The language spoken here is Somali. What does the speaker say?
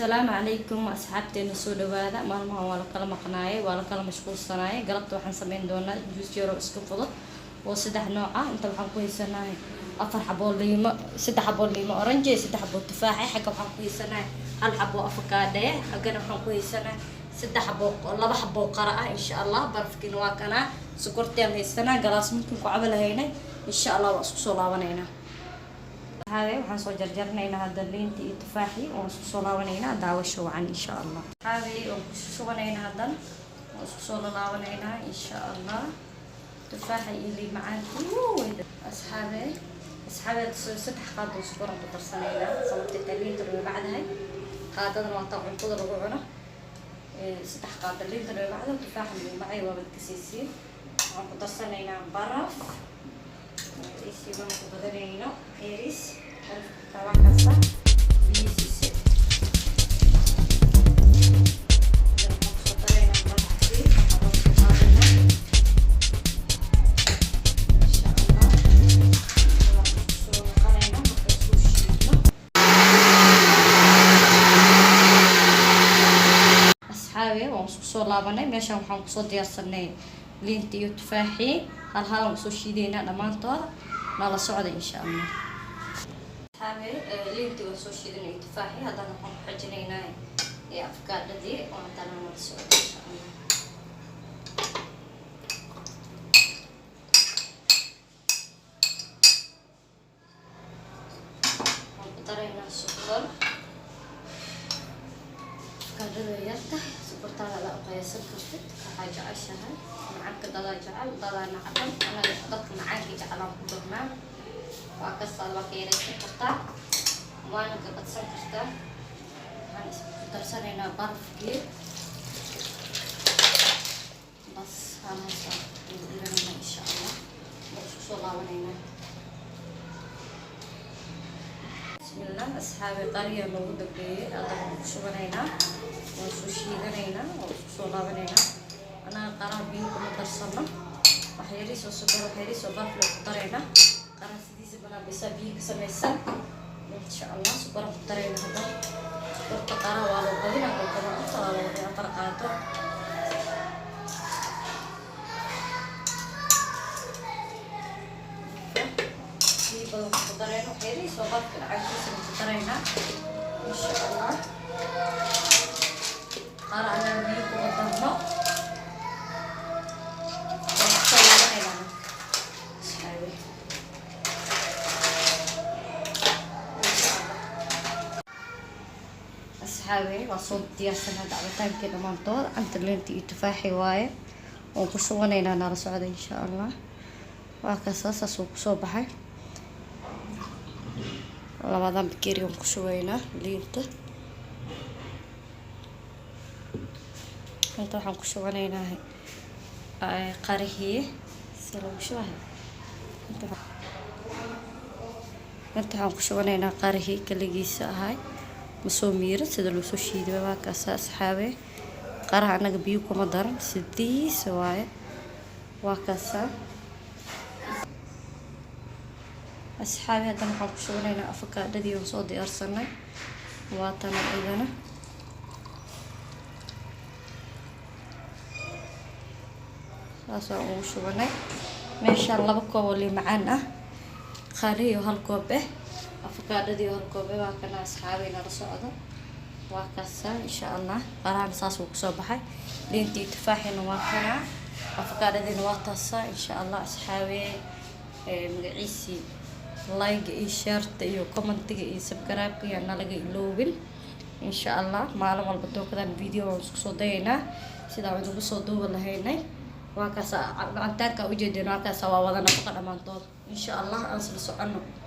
السلام عليكم أصحابتي نسود هذا مالما ولا كلام قناعي ولا كلام مشغول صناعي قلبت وحن سمين دونا جوز يورو اسكفضة وسدح نوعه انت وحن كويسناي أفر حبول ليمة سدح حبول ليمة أورنجي سدح حبول تفاحي حق وحن كويسناي هل حبول أفكادة حقنا وحن كويسناي سدح حبول لبا حبول قراءة إن شاء الله برفكين واكنا سكرتي أم هيستنا قلاص ممكن كعبل هينا إن شاء الله وأسكسو لاونينا هذا وحن سو جرجرنينا هذا اللينتي التفاحي وسو لاونينا داوشو عن ان شاء الله هذه وسو ونينا هذا وسو لاونينا ان شاء الله تفاحي اللي معاكي اصحابي ستح قادو سكر درسنينا صوبت اللينت اللي بعدها قادنا وطبعا عندنا ربعنا ستح قاد اللينت اللي بعده تفاح اللي معي وبالكسيسين درسنينا برف isi bang kubadarayno iris tawa kasta biyisiisi asxaabi waan isku soo laabanay meeshan waxaan kusoo diyaarsanay liinta iyo tufaaxii hal waan soo shiideynaa dhamaantooda nala socda insha Allah asxaabi liinta waan soo shiidanay tufaaxii hadana waxaan ku xajinaynaa afkaadadii oo hadana nala socda insha Allah waan ku daraynaa sokor afkaadada yarta sokortaada la qaysan kartid waxaa jeceshahay معك ضلا جعل ضلا نعدم أنا ضغط معاك جعل عم كبرنا وأكسر الوكيلة كرتا وأنا قد سكرتا أنا درسنا برف كير بس أنا صار نديرنا إن شاء الله بس الله ونينا بسم الله أصحابي قرية موجودة في هذا شو بنينا وشو بنينا وشو الله بنينا أنا قرار بيكم درسنا وحيريس وسكر وحيريس وبرف لقطرينا قرار سديس بنا بسابيك سميسا إن شاء الله سكر قطرينا هذا سكر قطرة والو بدينا قطرة قطرة والو فرقاته في بدو قطرينا وحيريس وبرف العكس قطرينا إن شاء الله قرار أنا بيكم درسنا asxaabi waa soo diyaarsanaa dacwataankeena maantood canta liinta iyo tufaaxi waaye waan ku shubanaynaa nala socda insha Allah waa kasaas uu kusoo baxay labadan bakeeri waan ku shubaynaa liinta inta waxaan ku shubanaynaa qarihii si lagu shubahay inta waxaan ku shubanaynaa qarihii kaligiisa ahay مسومير سيدا لو سو شيدي waa kaas asxaabe qaraha anaga biyo kuma daran sidiis waaye waa kaas asxaabe hadan waxaan ku shubanaynaa afakaadadii oo soo diyaarsanay waa tan idana saasoo ugu shubanay meesha laba koob oo macaan ah qari iyo hal koob afkaadadii horkoobe waa kana asxaabayna la socdo waa kaasa insha Allah qaraan saas uu kusoo baxay liintii tufaaxina waa kana afkaadadiina waa taasa insha Allah asxaabay magaciisi like iyo share iyo comment iyo subscribe iyo nalaga iloobin insha Allah maalin walba dookadan video isku soo dayna sida aan ugu soo duuba lahaynay waa kaasa gacantaanka u jeedino waa kaasa waa wada nafaqo dhamaantood insha Allah aan soo socono